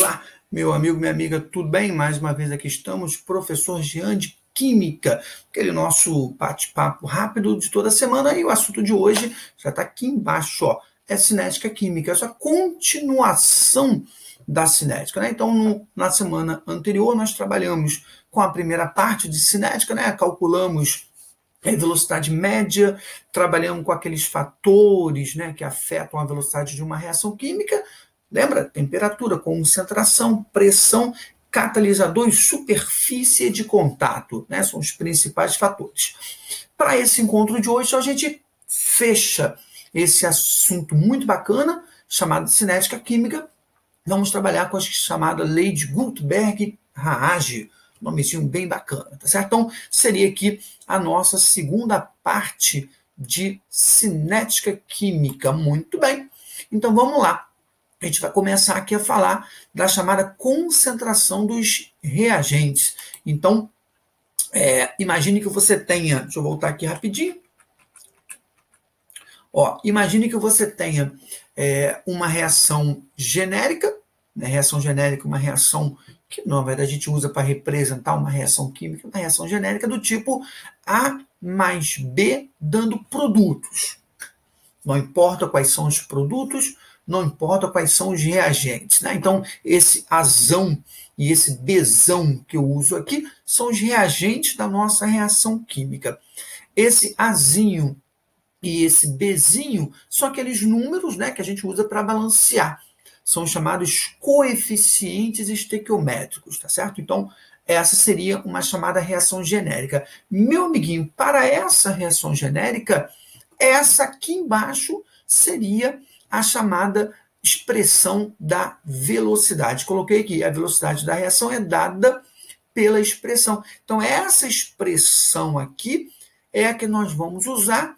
Olá, meu amigo, minha amiga, tudo bem? Mais uma vez aqui estamos, professor Jean de Química, aquele nosso bate-papo rápido de toda semana, e o assunto de hoje já está aqui embaixo, ó, é cinética química, essa continuação da cinética, né? Então, na semana anterior, nós trabalhamos com a primeira parte de cinética, né? Calculamos a velocidade média, trabalhamos com aqueles fatores, né, que afetam a velocidade de uma reação química. Lembra? Temperatura, concentração, pressão, catalisador e superfície de contato, né? São os principais fatores. Para esse encontro de hoje, a gente fecha esse assunto muito bacana, chamado cinética química. Vamos trabalhar com a chamada lei de Gutenberg-Haage, nomezinho bem bacana, tá certo? Então, seria aqui a nossa segunda parte de cinética química. Muito bem. Então, vamos lá. A gente vai começar aqui a falar da chamada concentração dos reagentes. Então, imagine que você tenha... Deixa eu voltar aqui rapidinho. Imagine que você tenha uma reação genérica, né? Reação genérica, uma reação que, na verdade, a gente usa para representar uma reação química, uma reação genérica do tipo A mais B dando produtos. Não importa quais são os produtos, não importa quais são os reagentes, né? Então, esse Azão e esse Bzão que eu uso aqui são os reagentes da nossa reação química. Esse Azinho e esse Bzinho são aqueles números, né, que a gente usa para balancear. São chamados coeficientes estequiométricos, tá certo? Então, essa seria uma chamada reação genérica. Meu amiguinho, para essa reação genérica, essa aqui embaixo seria a chamada expressão da velocidade. Coloquei aqui, a velocidade da reação é dada pela expressão. Então, essa expressão aqui é a que nós vamos usar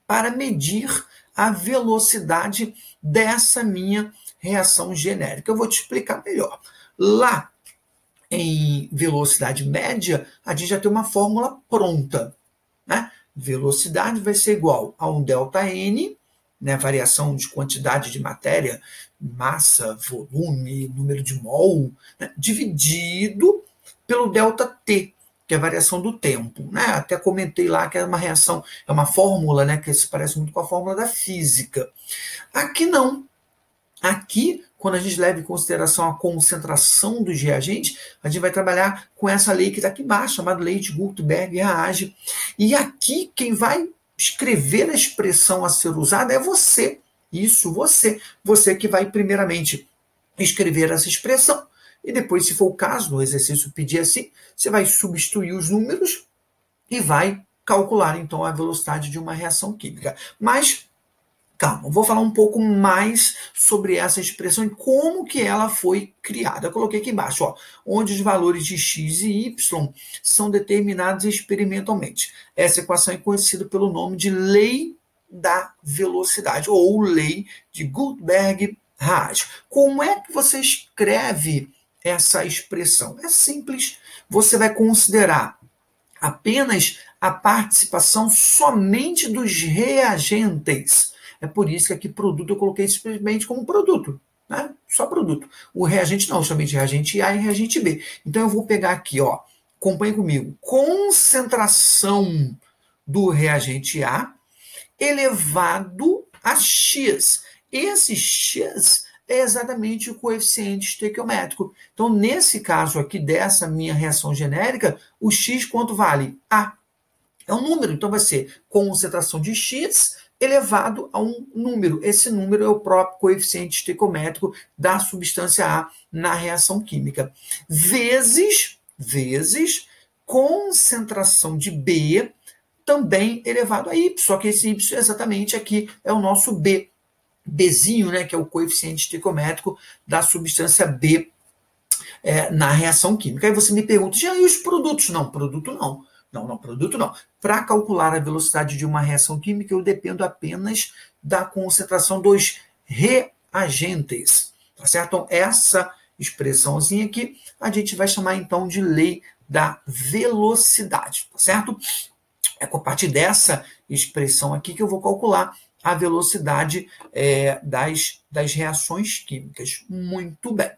para medir a velocidade dessa minha reação genérica. Eu vou te explicar melhor. Lá em velocidade média, a gente já tem uma fórmula pronta, né? Velocidade vai ser igual a um ΔN, né, variação de quantidade de matéria, massa, volume, número de mol, né, dividido pelo ΔT, que é a variação do tempo, né? Até comentei lá que é uma reação, é uma fórmula, né, que se parece muito com a fórmula da física. Aqui não. Aqui, quando a gente leva em consideração a concentração dos reagentes, a gente vai trabalhar com essa lei que está aqui embaixo, chamada lei de Gutenberg-Haage. E aqui, quem vai escrever a expressão a ser usada é você. Isso, você. Você que vai, primeiramente, escrever essa expressão. E depois, se for o caso, no exercício pedir assim, você vai substituir os números e vai calcular, então, a velocidade de uma reação química. Mas, calma, vou falar um pouco mais sobre essa expressão e como que ela foi criada. Eu coloquei aqui embaixo, onde os valores de x e y são determinados experimentalmente. Essa equação é conhecida pelo nome de lei da velocidade, ou lei de Gutenberg-Haage. Como é que você escreve essa expressão? É simples, você vai considerar apenas a participação somente dos reagentes. É por isso que aqui produto eu coloquei simplesmente como produto, né? Só produto. O reagente não, somente reagente A e reagente B. Então eu vou pegar aqui, acompanhe comigo, concentração do reagente A elevado a X. Esse X é exatamente o coeficiente estequiométrico. Então, nesse caso aqui dessa minha reação genérica, o X quanto vale? A. É um número, então vai ser concentração de X elevado a um número. Esse número é o próprio coeficiente estequiométrico da substância A na reação química. Vezes concentração de B também elevado a Y, só que esse Y exatamente aqui é o nosso B. Bzinho, né, que é o coeficiente estequiométrico da substância B na reação química. Aí você me pergunta, já e os produtos? Não, produto não. Não, produto não. Para calcular a velocidade de uma reação química, eu dependo apenas da concentração dos reagentes. Tá certo? Então, essa expressãozinha aqui, a gente vai chamar então de lei da velocidade. Tá certo? É a partir dessa expressão aqui que eu vou calcular a velocidade das reações químicas. Muito bem.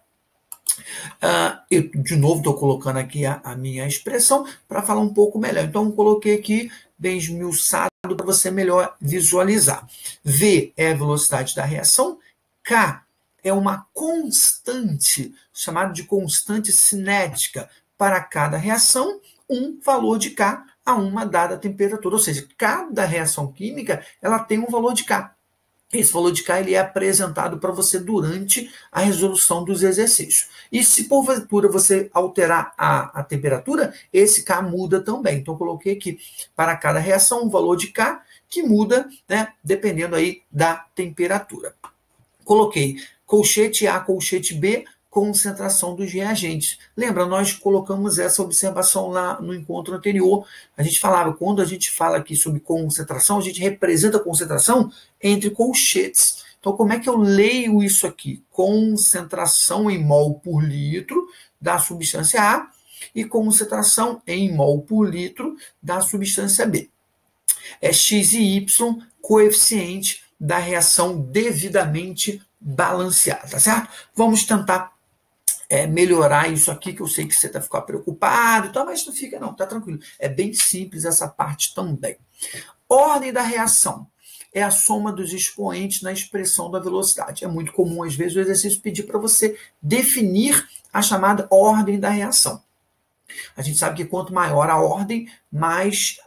Eu, de novo, estou colocando aqui a minha expressão para falar um pouco melhor. Então, eu coloquei aqui bem esmiuçado para você melhor visualizar. V é a velocidade da reação, K é uma constante, chamada de constante cinética, para cada reação, um valor de K a uma dada temperatura. Ou seja, cada reação química ela tem um valor de K. Esse valor de K ele é apresentado para você durante a resolução dos exercícios. E se porventura você alterar a temperatura, esse K muda também. Então, eu coloquei aqui para cada reação um valor de K que muda, né, dependendo aí da temperatura. Coloquei colchete A, colchete B, concentração dos reagentes. Lembra, nós colocamos essa observação lá no encontro anterior. A gente falava, quando a gente fala aqui sobre concentração, a gente representa a concentração entre colchetes. Então, como é que eu leio isso aqui? Concentração em mol por litro da substância A e concentração em mol por litro da substância B. É X e Y, coeficiente da reação devidamente balanceada, tá certo? Vamos tentar melhorar isso aqui, que eu sei que você vai ficar preocupado, tá? Mas não fica não, tá tranquilo. É bem simples essa parte também. Ordem da reação é a soma dos expoentes na expressão da velocidade. É muito comum, às vezes, o exercício pedir para você definir a chamada ordem da reação. A gente sabe que quanto maior a ordem,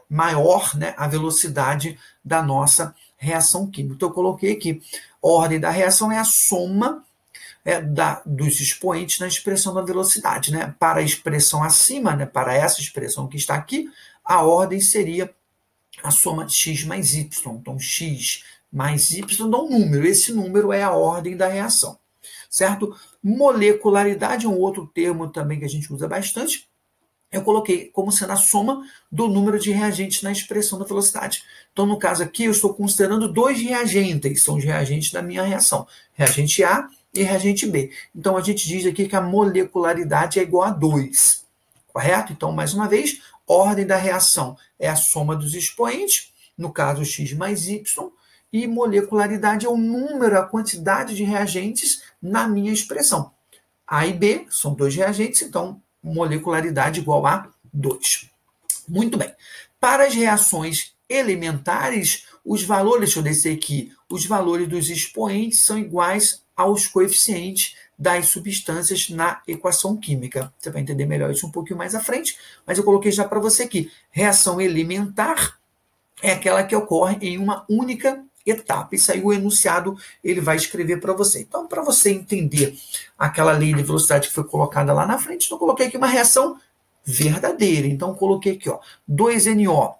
maior, né, a velocidade da nossa reação química. Então, eu coloquei aqui, ordem da reação é a soma dos expoentes na expressão da velocidade. Né? Para a expressão acima, né, para essa expressão que está aqui, a ordem seria a soma de x mais y. Então, x mais y dá um número. Esse número é a ordem da reação. Certo? Molecularidade é um outro termo também que a gente usa bastante. Eu coloquei como sendo a soma do número de reagentes na expressão da velocidade. Então, no caso aqui, eu estou considerando dois reagentes, são os reagentes da minha reação, reagente A e reagente B. Então, a gente diz aqui que a molecularidade é igual a 2, correto? Então, mais uma vez, ordem da reação é a soma dos expoentes, no caso, x mais y, e molecularidade é o número, a quantidade de reagentes na minha expressão. A e B são dois reagentes, então, molecularidade igual a 2. Muito bem. Para as reações elementares, os valores, deixa eu descer aqui, os valores dos expoentes são iguais aos coeficientes das substâncias na equação química. Você vai entender melhor isso um pouquinho mais à frente, mas eu coloquei já para você aqui. Reação elementar é aquela que ocorre em uma única etapa. Isso aí o enunciado ele vai escrever para você. Então, para você entender aquela lei de velocidade que foi colocada lá na frente, eu coloquei aqui uma reação verdadeira. Então, coloquei aqui, ó, 2NO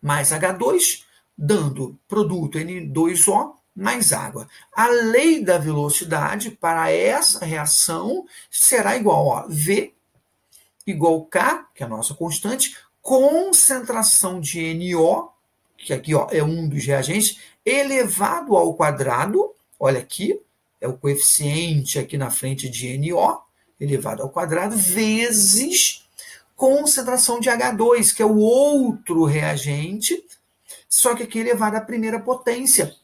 mais H2, dando produto N2O mais água. A lei da velocidade para essa reação será igual a V igual K, que é a nossa constante, concentração de NO, que aqui ó, é um dos reagentes, elevado ao quadrado, olha aqui, é o coeficiente aqui na frente de NO, elevado ao quadrado, vezes concentração de H2, que é o outro reagente, só que aqui elevado à primeira potência,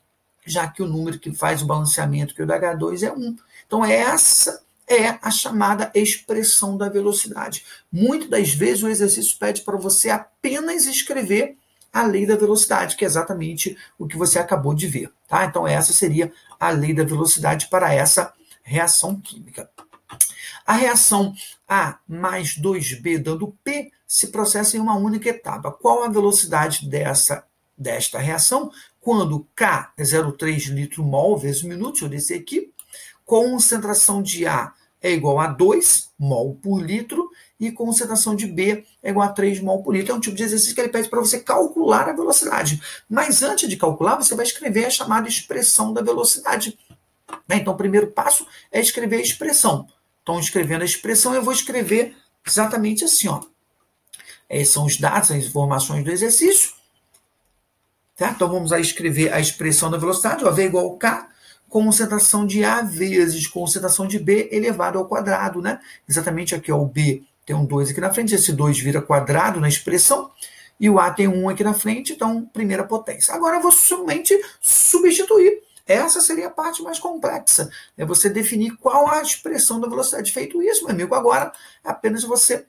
já que o número que faz o balanceamento que o do H2 é 1. Então, essa é a chamada expressão da velocidade. Muitas das vezes o exercício pede para você apenas escrever a lei da velocidade, que é exatamente o que você acabou de ver. Tá? Então, essa seria a lei da velocidade para essa reação química. A reação A mais 2B dando P se processa em uma única etapa. Qual a velocidade desta reação? Quando K é 0,3 litro-mol vezes minuto, deixa eu descer aqui, concentração de A é igual a 2 mol por litro e concentração de B é igual a 3 mol por litro. É um tipo de exercício que ele pede para você calcular a velocidade. Mas antes de calcular, você vai escrever a chamada expressão da velocidade. Então, o primeiro passo é escrever a expressão. Então, escrevendo a expressão, eu vou escrever exatamente assim. Ó. Esses são os dados, as informações do exercício. Tá? Então, vamos aí escrever a expressão da velocidade. Ó, V igual a K, concentração de A vezes concentração de B elevado ao quadrado. Né? Exatamente aqui, ó, o B tem um 2 aqui na frente, esse 2 vira quadrado na expressão, e o A tem 1 aqui na frente, então, primeira potência. Agora, eu vou somente substituir Essa seria a parte mais complexa, é você definir qual a expressão da velocidade. Feito isso, meu amigo, agora apenas você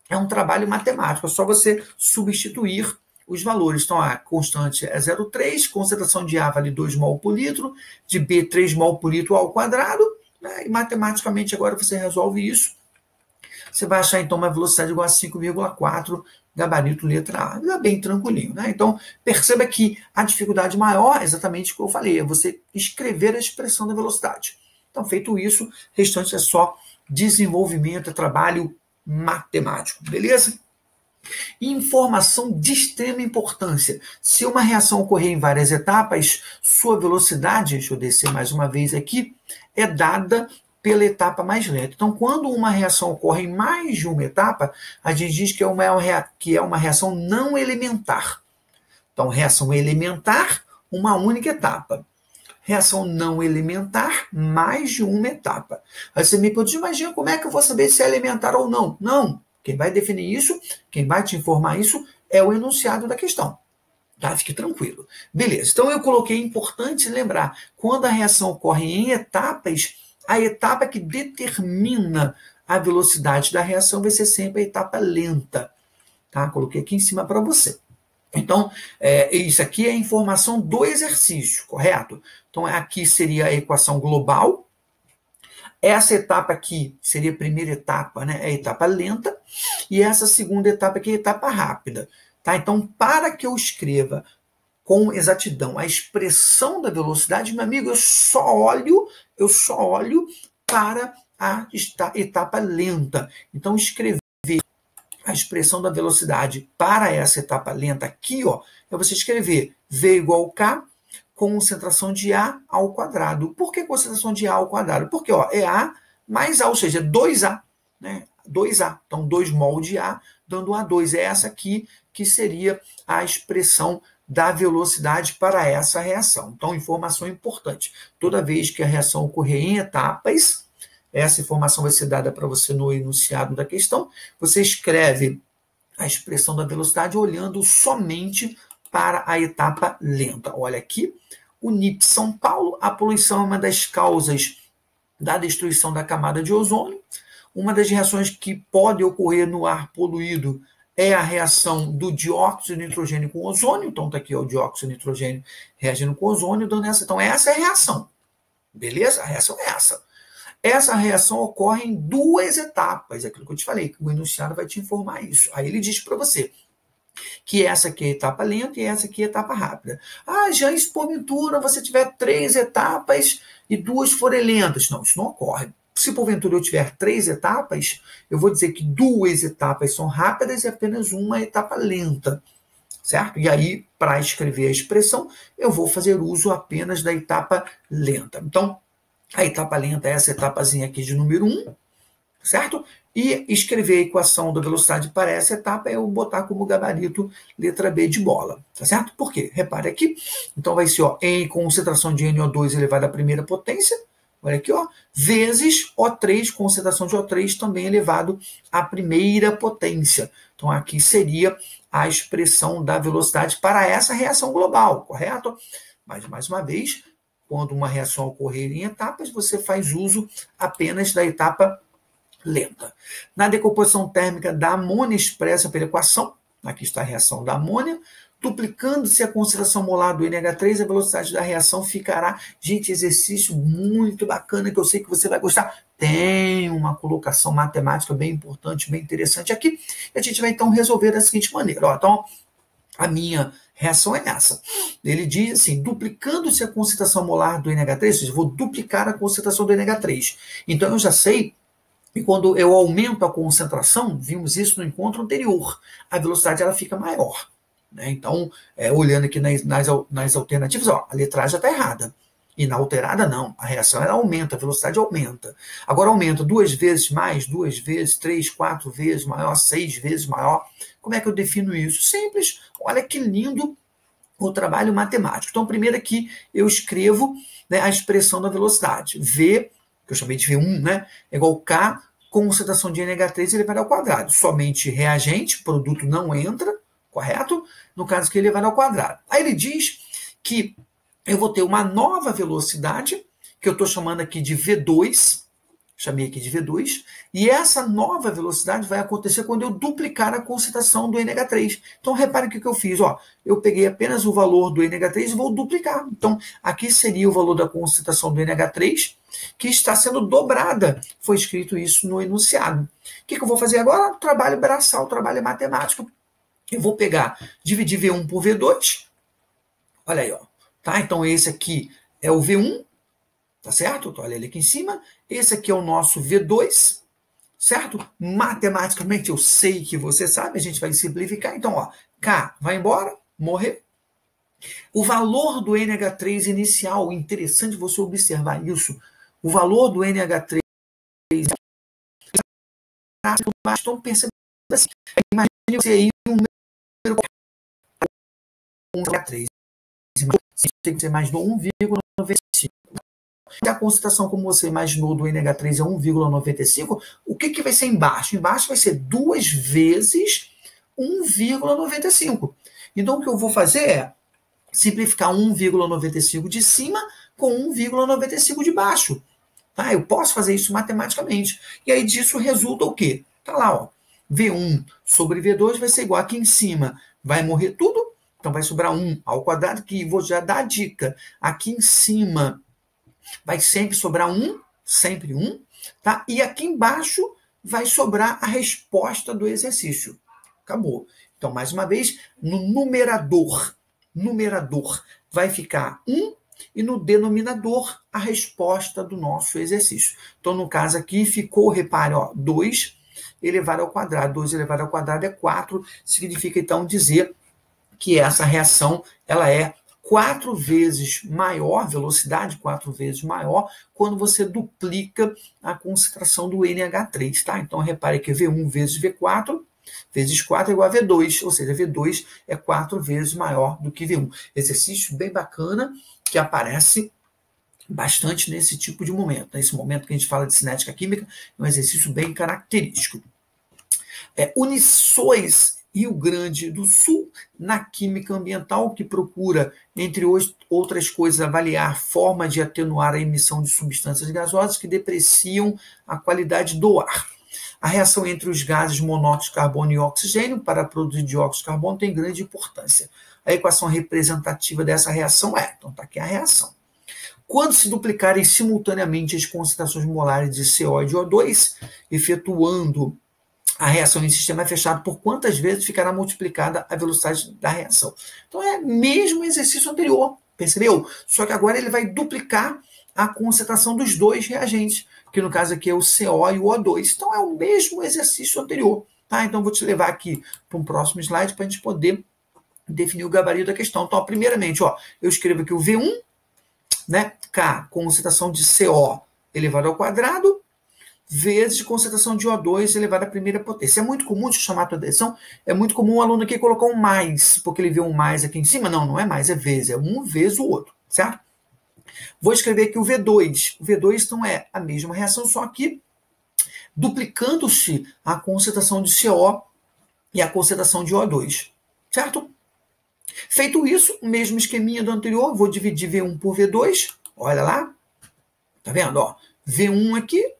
é um trabalho matemático, é só você substituir os valores. Então, a constante é 0,3, concentração de A vale 2 mol por litro, de B 3 mol por litro ao quadrado, né? E matematicamente agora você resolve isso. Você vai achar, então, uma velocidade igual a 5,4, gabarito letra A. É bem tranquilinho, né? Então, perceba que a dificuldade maior, exatamente o que eu falei, é você escrever a expressão da velocidade. Então, feito isso, o restante é só desenvolvimento, é trabalho matemático, beleza? Informação de extrema importância. Se uma reação ocorrer em várias etapas, sua velocidade, deixa eu descer mais uma vez aqui, é dada pela etapa mais lenta. Então, quando uma reação ocorre em mais de uma etapa, a gente diz que é uma reação não elementar. Então, reação elementar, uma única etapa. Reação não elementar, mais de uma etapa. Aí você me pode imaginar como é que eu vou saber se é elementar ou não. Não. Quem vai definir isso, quem vai te informar isso, é o enunciado da questão. Tá? Fique tranquilo. Beleza. Então, eu coloquei importante lembrar, quando a reação ocorre em etapas, a etapa que determina a velocidade da reação vai ser sempre a etapa lenta. Tá? Coloquei aqui em cima para você. Então, isso aqui é a informação do exercício, correto? Então, aqui seria a equação global. Essa etapa aqui seria a primeira etapa, né? É a etapa lenta. E essa segunda etapa aqui é a etapa rápida. Tá? Então, para que eu escreva com exatidão a expressão da velocidade, meu amigo, eu só olho para a etapa lenta. Então, escrever a expressão da velocidade para essa etapa lenta aqui, ó, é você escrever V igual a K, concentração de A ao quadrado. Por que concentração de A ao quadrado? Porque ó, é A mais A, ou seja, é 2A. Né? 2A. Então, 2 mol de A, dando A2. É essa aqui que seria a expressão da velocidade para essa reação. Então, informação importante. Toda vez que a reação ocorrer em etapas, essa informação vai ser dada para você no enunciado da questão. Você escreve a expressão da velocidade olhando somente para a etapa lenta. Olha aqui, o NIP São Paulo, a poluição é uma das causas da destruição da camada de ozônio. Uma das reações que pode ocorrer no ar poluído é a reação do dióxido de nitrogênio com ozônio. Então, está aqui ó, o dióxido de nitrogênio reagindo com ozônio, dando essa. Então, essa é a reação. Beleza? A reação é essa. Essa reação ocorre em 2 etapas, é aquilo que eu te falei, que o enunciado vai te informar isso. Aí ele diz para você que essa aqui é a etapa lenta e essa aqui é a etapa rápida. Ah, já se porventura você tiver 3 etapas e 2 forem lentas. Não, isso não ocorre. Se porventura eu tiver 3 etapas, eu vou dizer que 2 etapas são rápidas e apenas uma etapa lenta. Certo? E aí, para escrever a expressão, eu vou fazer uso apenas da etapa lenta. Então, a etapa lenta é essa etapazinha aqui de número 1, certo? E escrever a equação da velocidade para essa etapa é eu botar como gabarito letra B de bola, tá certo? Por quê? Repare aqui. Então vai ser, ó, em concentração de NO2 elevado à primeira potência, olha aqui, ó, vezes O3, concentração de O3 também elevado à primeira potência. Então aqui seria a expressão da velocidade para essa reação global, correto? Mas, mais uma vez, quando uma reação ocorrer em etapas, você faz uso apenas da etapa lenta. Na decomposição térmica da amônia expressa pela equação, aqui está a reação da amônia, duplicando-se a concentração molar do NH3, a velocidade da reação ficará... Gente, exercício muito bacana que eu sei que você vai gostar. Tem uma colocação matemática bem importante, bem interessante aqui. E a gente vai então resolver da seguinte maneira. Ó, então, a minha reação é essa. Ele diz assim, duplicando-se a concentração molar do NH3, ou seja, eu vou duplicar a concentração do NH3. Então, eu já sei que quando eu aumento a concentração, vimos isso no encontro anterior, a velocidade ela fica maior. Né? Então, olhando aqui nas alternativas, ó, a letra A já está errada. E na alterada, não. A reação ela aumenta, a velocidade aumenta. Agora aumenta 2 vezes mais, 2 vezes, 3, 4 vezes maior, 6 vezes maior. Como é que eu defino isso? Simples. Olha que lindo o trabalho matemático. Então, primeiro aqui eu escrevo, né, a expressão da velocidade. V, que eu chamei de V1, né, é igual a K, concentração de NH3 elevado ao quadrado. Somente reagente, produto não entra, correto? No caso aqui, elevado ao quadrado. Aí ele diz que eu vou ter uma nova velocidade, que eu estou chamando aqui de V2, chamei aqui de V2, e essa nova velocidade vai acontecer quando eu duplicar a concentração do NH3. Então, repare o que eu fiz. Ó, eu peguei apenas o valor do NH3 e vou duplicar. Então, aqui seria o valor da concentração do NH3, que está sendo dobrada. Foi escrito isso no enunciado. O que eu vou fazer agora? Trabalho braçal, trabalho matemático. Eu vou pegar, dividir V1 por V2. Olha aí, ó. Tá? Então, esse aqui é o V1. Tá certo? Então, olha ele aqui em cima. Esse aqui é o nosso V2, certo? Matematicamente, eu sei que você sabe, a gente vai simplificar. Então, ó, K vai embora, morreu. O valor do NH3 inicial, interessante você observar isso. O valor do NH3, então perceba assim, imagine você aí um número 1,3. Tem que ser mais do 1,95. Se a concentração, como você imaginou, do NH3 é 1,95, o que vai ser embaixo? Embaixo vai ser 2 vezes 1,95. Então, o que eu vou fazer é simplificar 1,95 de cima com 1,95 de baixo. Tá? Eu posso fazer isso matematicamente. E aí disso resulta o quê? Tá lá, ó. V1 sobre V2 vai ser igual aqui em cima. Vai morrer tudo, então vai sobrar 1 ao quadrado, que vou já dar a dica. Aqui em cima vai sempre sobrar 1, sempre 1, tá? E aqui embaixo vai sobrar a resposta do exercício. Acabou. Então, mais uma vez, no numerador vai ficar 1 e no denominador a resposta do nosso exercício. Então, no caso aqui, ficou, repare, ó, 2 elevado ao quadrado. 2 elevado ao quadrado é 4, significa, então, dizer que essa reação ela é 4 vezes maior, velocidade 4 vezes maior, quando você duplica a concentração do NH3, tá? Então, repare que V1 vezes V4, vezes 4 é igual a V2, ou seja, V2 é 4 vezes maior do que V1. Exercício bem bacana, que aparece bastante nesse tipo de momento. Nesse momento que a gente fala de cinética química, é um exercício bem característico. Unições Rio Grande do Sul, na química ambiental, que procura, entre outras coisas, avaliar a forma de atenuar a emissão de substâncias gasosas que depreciam a qualidade do ar. A reação entre os gases monóxido de carbono e oxigênio para produzir dióxido de carbono tem grande importância. A equação representativa dessa reação é, então está aqui a reação. Quando se duplicarem simultaneamente as concentrações molares de CO e de O2, efetuando a reação em sistema fechado, por quantas vezes ficará multiplicada a velocidade da reação? Então é o mesmo exercício anterior, percebeu? Só que agora ele vai duplicar a concentração dos dois reagentes, que no caso aqui é o CO e o O2. Então é o mesmo exercício anterior. Tá? Então vou te levar aqui para um próximo slide para a gente poder definir o gabarito da questão. Então, primeiramente, ó, eu escrevo aqui o V1, né? K, concentração de CO elevado ao quadrado, vezes concentração de O2 elevado à primeira potência. É muito comum, deixa eu chamar a tua atenção, é muito comum o aluno aqui colocar um mais, porque ele vê um mais aqui em cima. Não, não é mais, é vezes, é um vezes o outro, certo? Vou escrever aqui o V2. O V2, então, é a mesma reação, só que duplicando-se a concentração de CO e a concentração de O2, certo? Feito isso, o mesmo esqueminha do anterior, vou dividir V1 por V2, olha lá, tá vendo? Ó, V1 aqui,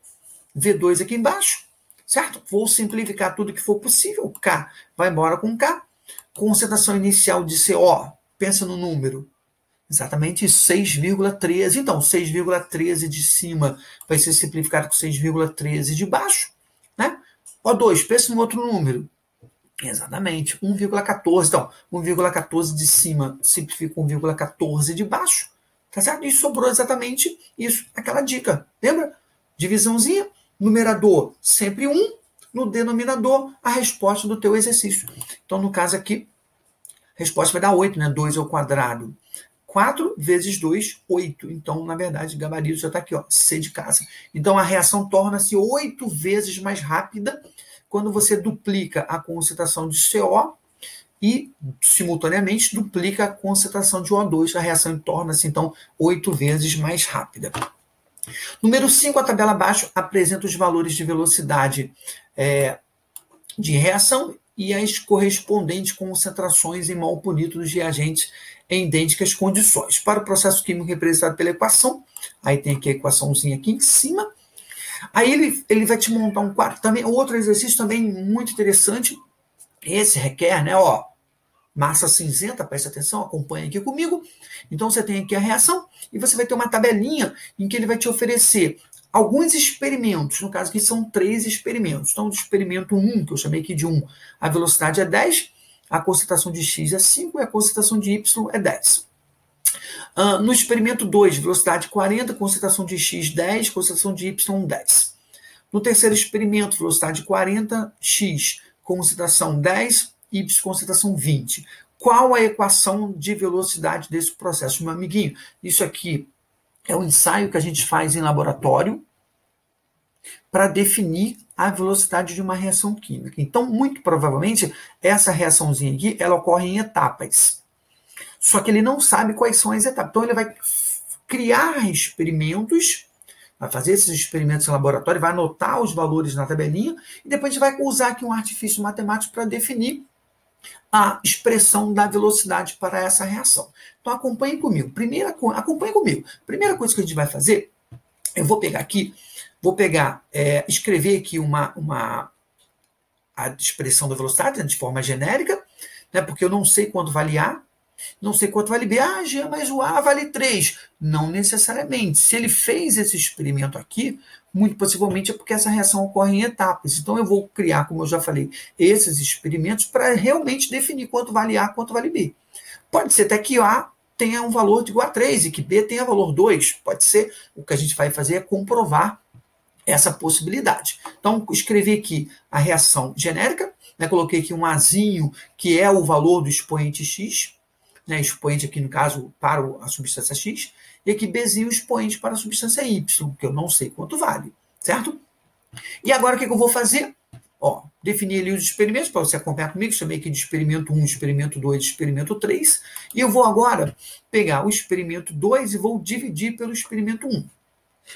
V2 aqui embaixo, certo? Vou simplificar tudo que for possível. K vai embora com K. Concentração inicial de CO, pensa no número. Exatamente 6,13. Então, 6,13 de cima vai ser simplificado com 6,13 de baixo, né? O2, pensa no outro número. Exatamente, 1,14. Então, 1,14 de cima simplifica com 1,14 de baixo. Tá certo? E sobrou exatamente isso, aquela dica. Lembra? Divisãozinha. Numerador, sempre 1. No denominador, a resposta do teu exercício. Então, no caso aqui, a resposta vai dar 8, né? 2 ao quadrado. 4 vezes 2, 8. Então, na verdade, o gabarito já está aqui, ó, C de casa. Então, a reação torna-se 8 vezes mais rápida quando você duplica a concentração de CO e, simultaneamente, duplica a concentração de O2. A reação torna-se, então, 8 vezes mais rápida. Número 5, a tabela abaixo apresenta os valores de velocidade de reação e as correspondentes concentrações em mol por litro dos reagentes em idênticas condições. Para o processo químico representado pela equação, aí tem aqui a equaçãozinha aqui em cima, aí ele vai te montar um quadro, também, outro exercício também muito interessante, esse requer, né, ó, massa cinzenta, preste atenção, acompanha aqui comigo. Então você tem aqui a reação e você vai ter uma tabelinha em que ele vai te oferecer alguns experimentos, no caso aqui são 3 experimentos. Então, do experimento 1, que eu chamei aqui de 1, a velocidade é 10, a concentração de x é 5 e a concentração de y é 10. No experimento 2, velocidade 40, concentração de x 10, concentração de y 10. No terceiro experimento, velocidade 40, x, concentração 10, y, concentração 20. Qual a equação de velocidade desse processo? Meu amiguinho, isso aqui é um ensaio que a gente faz em laboratório para definir a velocidade de uma reação química. Então, muito provavelmente, essa reaçãozinha aqui, ela ocorre em etapas. Só que ele não sabe quais são as etapas. Então, ele vai criar experimentos, vai fazer esses experimentos em laboratório, vai anotar os valores na tabelinha, e depois a gente vai usar aqui um artifício matemático para definir a expressão da velocidade para essa reação. Então, acompanhe comigo. Primeira coisa que a gente vai fazer, eu vou pegar aqui, escrever aqui a expressão da velocidade, né, de forma genérica, né, porque eu não sei quanto vale A, não sei quanto vale B. Ah, Jean, mas o A vale 3. Não necessariamente. Se ele fez esse experimento aqui, muito possivelmente é porque essa reação ocorre em etapas. Então, eu vou criar, como eu já falei, esses experimentos para realmente definir quanto vale A, quanto vale B. Pode ser até que A tenha um valor igual a 3 e que B tenha valor 2. Pode ser. O que a gente vai fazer é comprovar essa possibilidade. Então, escrevi aqui a reação genérica, né, coloquei aqui um Azinho, que é o valor do expoente X, né, expoente aqui no caso para a substância X, e aqui Bzinho, expoente para a substância Y, que eu não sei quanto vale, certo? E agora o que eu vou fazer? Ó, definir ali os experimentos, para você acompanhar comigo, chamei aqui de experimento 1, experimento 2, experimento 3, e eu vou agora pegar o experimento 2 e vou dividir pelo experimento 1.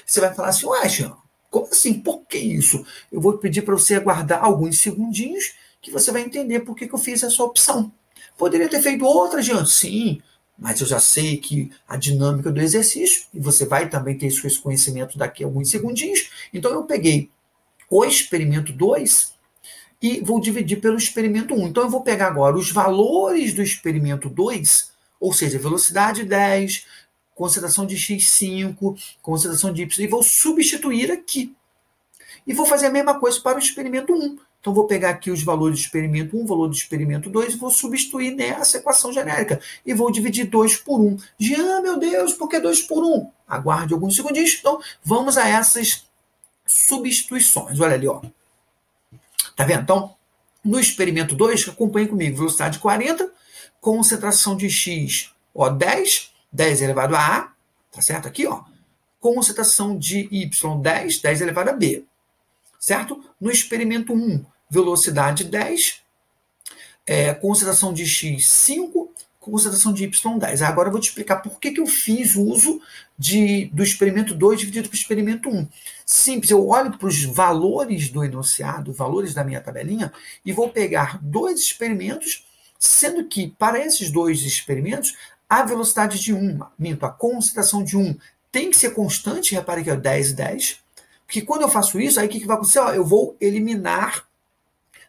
Você vai falar assim, ué, Jean, como assim? Por que isso? Eu vou pedir para você aguardar alguns segundinhos que você vai entender por que eu fiz essa opção. Poderia ter feito outra, Jean? Sim, mas eu já sei que a dinâmica do exercício, e você vai também ter esse conhecimento daqui a alguns segundinhos. Então, eu peguei o experimento 2 e vou dividir pelo experimento 1. Então, eu vou pegar agora os valores do experimento 2, ou seja, velocidade 10, concentração de x 5, concentração de y, e vou substituir aqui. E vou fazer a mesma coisa para o experimento 1. Então, vou pegar aqui os valores do experimento 1, valor do experimento 2, e vou substituir nessa equação genérica. E vou dividir 2 por 1. Jean, meu Deus, por que 2 por 1? Aguarde alguns segundinhos. Então, vamos a essas substituições. Olha ali, ó. Tá vendo? Então, no experimento 2, acompanhe comigo. Velocidade 40, concentração de x, ó, 10 elevado a A, tá certo? Aqui, ó. Concentração de y, 10 elevado a B. Certo? No experimento 1, velocidade 10, concentração de x 5, concentração de y 10. Agora eu vou te explicar por que eu fiz uso do experimento 2 dividido para o experimento 1. Simples, eu olho para os valores do enunciado, valores da minha tabelinha, e vou pegar 2 experimentos, sendo que para esses 2 experimentos, a velocidade de a concentração de tem que ser constante, repare que é 10 e 10, porque quando eu faço isso, aí o que vai acontecer? Ó, eu vou eliminar,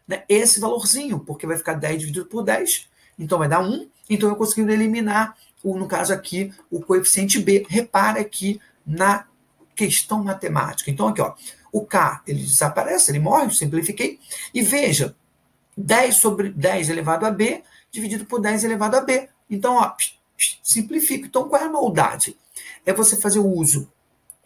né, esse valorzinho, porque vai ficar 10 dividido por 10, então vai dar 1. Então eu consegui eliminar, no caso aqui, o coeficiente B. Repara aqui na questão matemática. Então aqui, ó, o K ele desaparece, ele morre, simplifiquei. E veja, 10 sobre 10 elevado a B, dividido por 10 elevado a B. Então, ó, simplifico. Então qual é a maldade? É você fazer o uso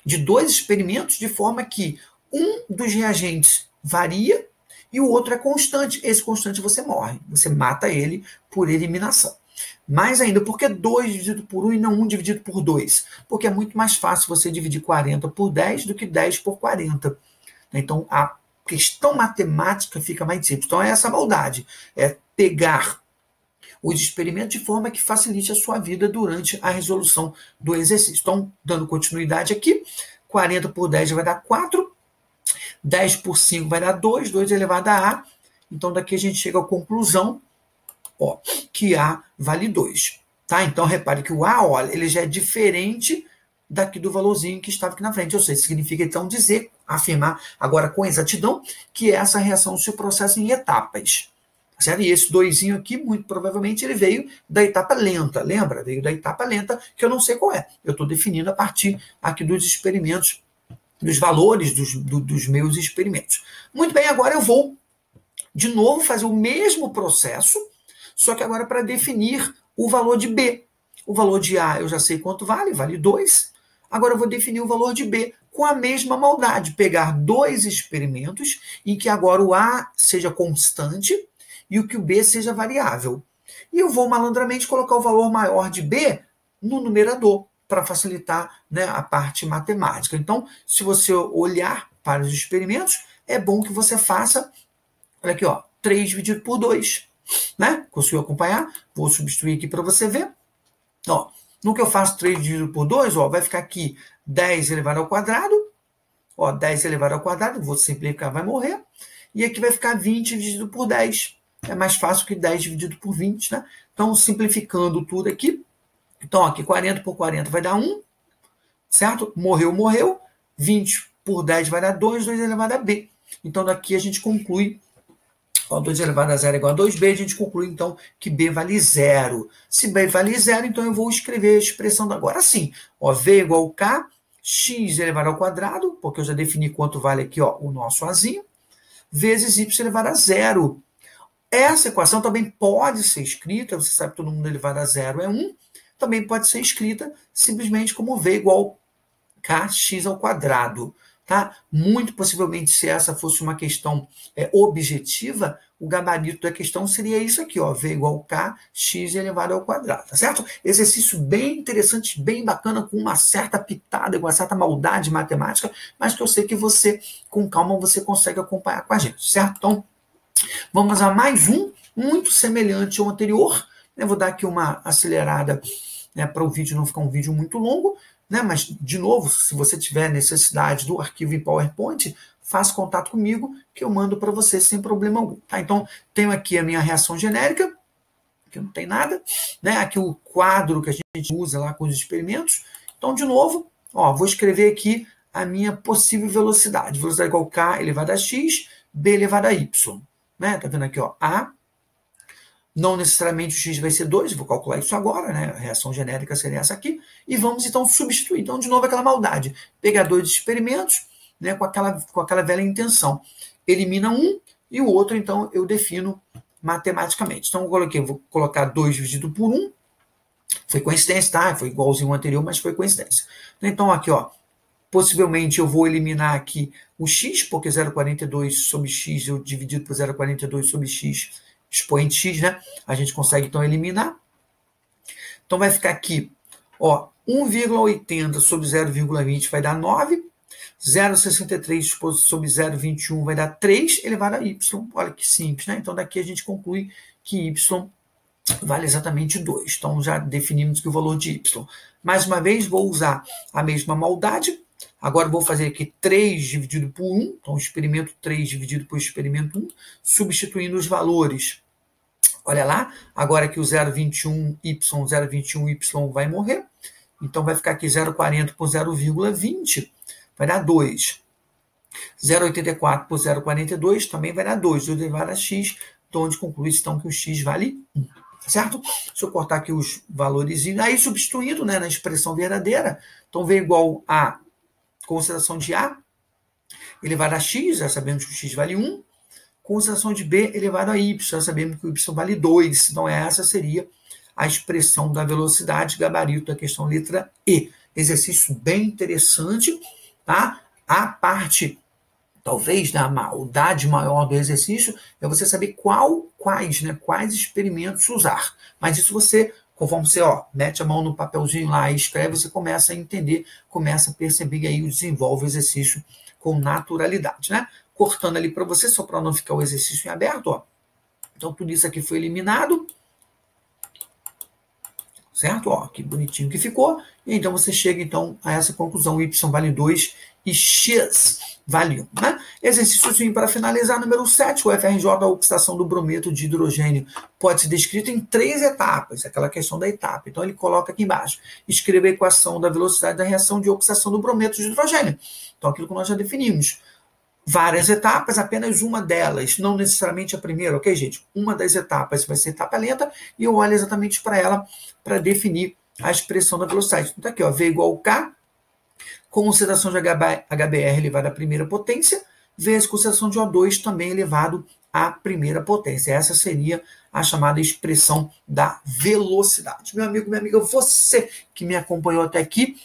de 2 experimentos de forma que um dos reagentes varia e o outro é constante. Esse constante você morre, você mata ele por eliminação. Mais ainda, por que 2 dividido por 1 e não 1 dividido por 2? Porque é muito mais fácil você dividir 40 por 10 do que 10 por 40. Então, a questão matemática fica mais simples. Então, é essa maldade. É pegar os experimentos de forma que facilite a sua vida durante a resolução do exercício. Então, dando continuidade aqui, 40 por 10 vai dar 4, 10 por 5 vai dar 2, 2 elevado a A, Então, daqui a gente chega à conclusão, ó, que A vale 2. Tá? Então, repare que o A, olha, ele já é diferente daqui do valorzinho que estava aqui na frente. Ou seja, significa, então, dizer, afirmar agora com exatidão que essa reação se processa em etapas. Certo? E esse 2 aqui, muito provavelmente, ele veio da etapa lenta. Lembra? Veio da etapa lenta, que eu não sei qual é. Eu estou definindo a partir aqui dos experimentos, dos valores dos meus experimentos. Muito bem, agora eu vou, de novo, fazer o mesmo processo, só que agora para definir o valor de B. O valor de A eu já sei quanto vale, vale 2. Agora eu vou definir o valor de B com a mesma maldade, pegar dois experimentos em que agora o A seja constante e o que o B seja variável. E eu vou malandramente colocar o valor maior de B no numerador, para facilitar, né, a parte matemática. Então, se você olhar para os experimentos, é bom que você faça, olha aqui, ó, 3 dividido por 2. Né? Conseguiu acompanhar? Vou substituir aqui para você ver. Ó, no que eu faço 3 dividido por 2, ó, vai ficar aqui 10 elevado ao quadrado. Ó, 10 elevado ao quadrado, vou simplificar, vai morrer. E aqui vai ficar 20 dividido por 10. É mais fácil que 10 dividido por 20, né? Então, simplificando tudo aqui. Então, aqui 40 por 40 vai dar 1, certo? Morreu, morreu. 20 por 10 vai dar 2, 2 elevado a B. Então, daqui a gente conclui, ó, 2 elevado a 0 é igual a 2B, a gente conclui, então, que B vale 0. Se B vale 0, então eu vou escrever a expressão agora assim. Ó, V igual a K, x elevado ao quadrado, porque eu já defini quanto vale aqui, ó, o nosso Azinho, vezes y elevado a 0. Essa equação também pode ser escrita, você sabe que todo mundo elevado a 0 é 1, também pode ser escrita simplesmente como V igual a kx ao quadrado. Tá? Muito possivelmente, se essa fosse uma questão objetiva, o gabarito da questão seria isso aqui, ó, V igual a kx elevado ao quadrado, tá certo? Exercício bem interessante, bem bacana, com uma certa pitada, com uma certa maldade matemática, mas que eu sei que você, com calma, você consegue acompanhar com a gente, certo? Então, vamos a mais um, muito semelhante ao anterior. Eu vou dar aqui uma acelerada, né, para o vídeo não ficar um vídeo muito longo, né, mas, de novo, se você tiver necessidade do arquivo em PowerPoint, faça contato comigo que eu mando para você sem problema algum. Tá? Então, tenho aqui a minha reação genérica, que não tem nada, né, aqui o quadro que a gente usa lá com os experimentos. Então, de novo, ó, vou escrever aqui a minha possível velocidade. Velocidade igual a K elevado a X, B elevado a Y. Né? Tá vendo aqui, ó, A, não necessariamente o x vai ser 2, vou calcular isso agora, né? A reação genérica seria essa aqui, e vamos então substituir. Então, de novo, aquela maldade. Pegar dois experimentos, né, com aquela velha intenção. Elimina um e o outro, então, eu defino matematicamente. Então, vou colocar 2 dividido por 1. Foi coincidência, tá? Foi igualzinho ao anterior, mas foi coincidência. Então, aqui, ó, possivelmente eu vou eliminar aqui o x, porque 0,42 sobre x, eu dividido por 0,42 sobre x, expoente x, né? A gente consegue, então, eliminar. Então, vai ficar aqui, ó, 1,80 sobre 0,20 vai dar 9. 0,63 sobre 0,21 vai dar 3 elevado a y. Olha que simples, né? Então, daqui a gente conclui que y vale exatamente 2. Então, já definimos que o valor de y. Mais uma vez, vou usar a mesma maldade. Agora, vou fazer aqui 3 dividido por 1. Então, experimento 3 dividido por experimento 1. Substituindo os valores. Olha lá. Agora que o 0,21y vai morrer. Então, vai ficar aqui 0,40 por 0,20. Vai dar 2. 0,84 por 0,42 também vai dar 2. 2 elevado a x. Então, onde conclui, então, que o x vale 1. Certo? Se eu cortar aqui os valores, aí substituindo, né, na expressão verdadeira, então V igual a consideração de A elevado a x, já sabemos que o x vale 1, consideração de B elevado a y, já sabemos que o y vale 2, então essa seria a expressão da velocidade, gabarito da questão letra E. Exercício bem interessante, tá? A parte talvez da maldade maior do exercício é você saber quais experimentos usar. Mas isso você, conforme você mete a mão no papelzinho lá e escreve, você começa a entender, começa a perceber e aí desenvolve o exercício com naturalidade, né? Cortando ali para você, só para não ficar o exercício em aberto, ó. Então, tudo isso aqui foi eliminado. Certo? Ó, que bonitinho que ficou. E então você chega então a essa conclusão, y vale 2 e X vale 1. Né? Exercício para finalizar, número 7, o FRJ, a oxidação do brometo de hidrogênio pode ser descrito em 3 etapas, aquela questão da etapa. Então ele coloca aqui embaixo, escreva a equação da velocidade da reação de oxidação do brometo de hidrogênio. Então aquilo que nós já definimos. Várias etapas, apenas uma delas, não necessariamente a primeira, ok, gente? Uma das etapas vai ser etapa lenta e eu olho exatamente para ela para definir a expressão da velocidade. Então, tá aqui, ó, V igual a K, concentração de HBr elevado à primeira potência, vezes concentração de O2 também elevado à primeira potência. Essa seria a chamada expressão da velocidade. Meu amigo, minha amiga, você que me acompanhou até aqui,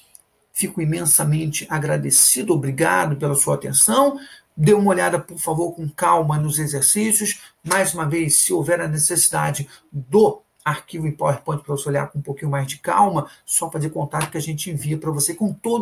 fico imensamente agradecido, obrigado pela sua atenção. Dê uma olhada, por favor, com calma nos exercícios. Mais uma vez, se houver a necessidade do arquivo em PowerPoint para você olhar com um pouquinho mais de calma, só fazer contato que a gente envia para você com todo